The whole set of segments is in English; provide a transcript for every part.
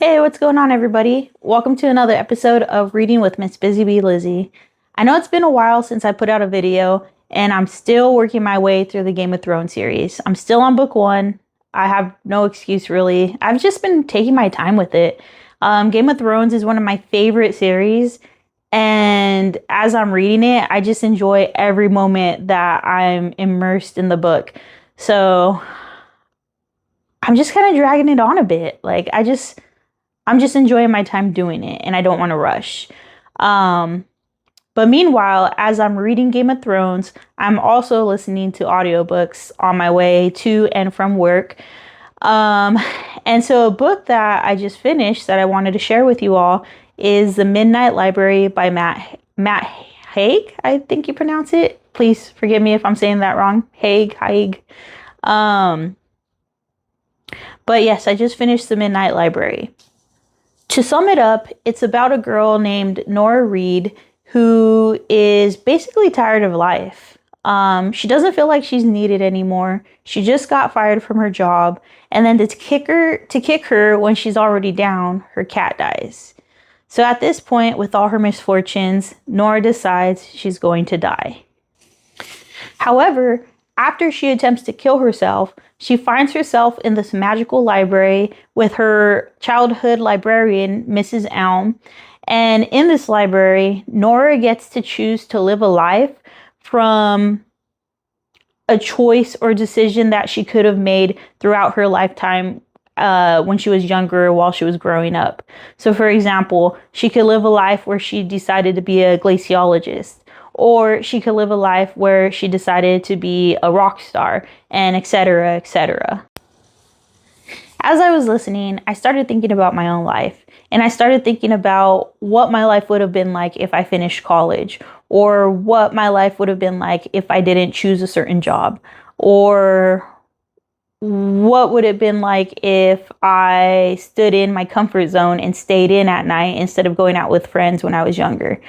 Hey, what's going on, everybody? Welcome to another episode of Reading with Miss Busy Bee Lizzie. I know it's been a while since I put out a video, and I'm still working my way through the Game of Thrones series. I'm still on book one. I have no excuse, really. I've just been taking my time with it. Game of Thrones is one of my favorite series, and as I'm reading it, I just enjoy every moment that I'm immersed in the book. So I'm just kind of dragging it on a bit. I'm just enjoying my time doing it, and I don't want to rush. But meanwhile, as I'm reading Game of Thrones, I'm also listening to audiobooks on my way to and from work. Um, and so a book that I just finished that I wanted to share with you all is The Midnight Library by Matt Haig, I think you pronounce it. Please forgive me if I'm saying that wrong. Haig. Um, but yes, I just finished The Midnight Library. To sum it up, it's about a girl named Nora Seed who is basically tired of life. She doesn't feel like she's needed anymore. She just got fired from her job, and then to kick her when she's already down, her cat dies. So at this point, with all her misfortunes, Nora decides she's going to die. However, after she attempts to kill herself, she finds herself in this magical library with her childhood librarian, Mrs. Elm. And in this library, Nora gets to choose to live a life from a choice or decision that she could have made throughout her lifetime when she was younger, while she was growing up. So, for example, she could live a life where she decided to be a glaciologist, or she could live a life where she decided to be a rock star, and etc., etc. As I was listening, I started thinking about my own life, and I started thinking about what my life would have been like if I finished college, or what my life would have been like if I didn't choose a certain job, or what would it have been like if I stood in my comfort zone and stayed in at night instead of going out with friends when I was younger.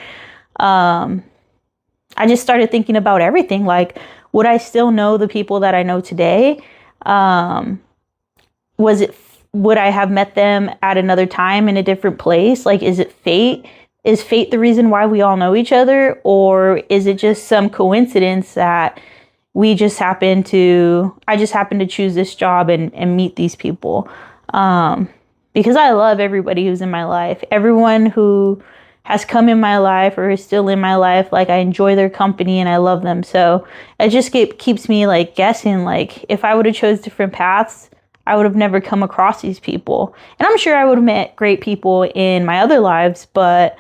I just started thinking about everything. Like, would I still know the people that I know today? Would I have met them at another time in a different place? Like, is it fate? Is fate the reason why we all know each other? Or is it just some coincidence that I just happened to choose this job and meet these people? Because I love everybody who's in my life. Everyone who has come in my life or is still in my life, like, I enjoy their company and I love them. So it just keeps me like guessing, like, if I would have chose different paths, I would have never come across these people. And I'm sure I would have met great people in my other lives, but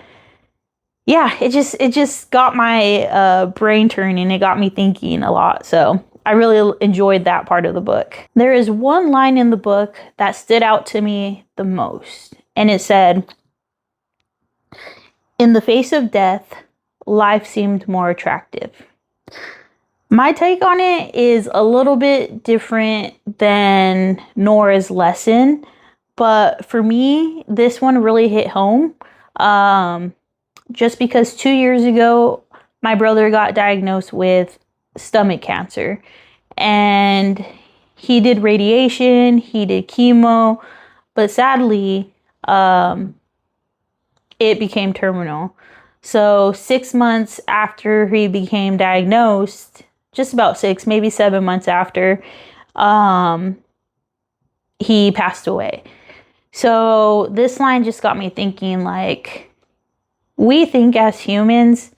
yeah, it just got my brain turning. It got me thinking a lot. So I really enjoyed that part of the book. There is one line in the book that stood out to me the most, and it said, "In the face of death, life seemed more attractive." My take on it is a little bit different than Nora's lesson, but for me, this one really hit home. Just because 2 years ago, my brother got diagnosed with stomach cancer, and he did radiation, he did chemo, but sadly, it became terminal. So 6 months after he became diagnosed, just about 6, maybe 7 months after, he passed away. So this line just got me thinking, like, we think as humans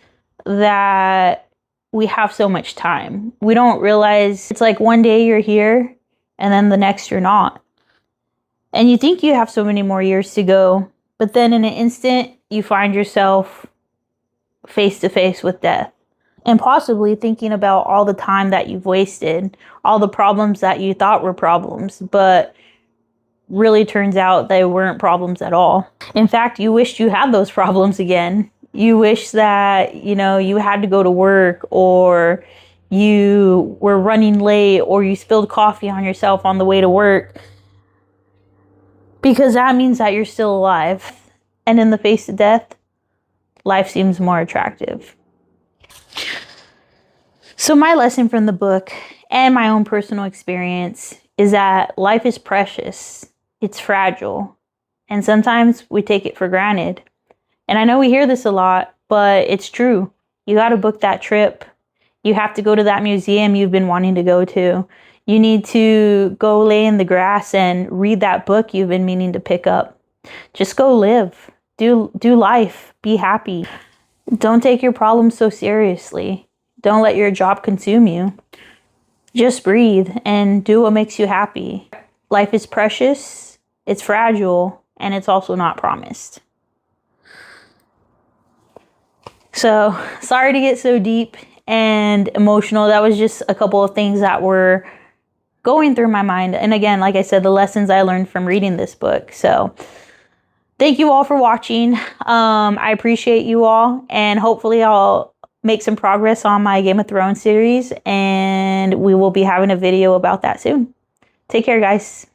that we have so much time. We don't realize it's like one day you're here and then the next you're not. And you think you have so many more years to go, but then in an instant you find yourself face to face with death. And possibly thinking about all the time that you've wasted, all the problems that you thought were problems, but really turns out they weren't problems at all. In fact, you wished you had those problems again. You wish that, you had to go to work, or you were running late, or you spilled coffee on yourself on the way to work, because that means that you're still alive. And in the face of death, life seems more attractive. So my lesson from the book and my own personal experience is that life is precious. It's fragile. And sometimes we take it for granted. And I know we hear this a lot, but it's true. You got to book that trip. You have to go to that museum you've been wanting to go to. You need to go lay in the grass and read that book you've been meaning to pick up. Just go live. Do life. Be happy. Don't take your problems so seriously. Don't let your job consume you. Just breathe and do what makes you happy. Life is precious, it's fragile, and it's also not promised. So, sorry to get so deep and emotional. That was just a couple of things that were going through my mind. And again, like I said, the lessons I learned from reading this book. So, thank you all for watching. I appreciate you all, and hopefully I'll make some progress on my Game of Thrones series, and we will be having a video about that soon. Take care, guys.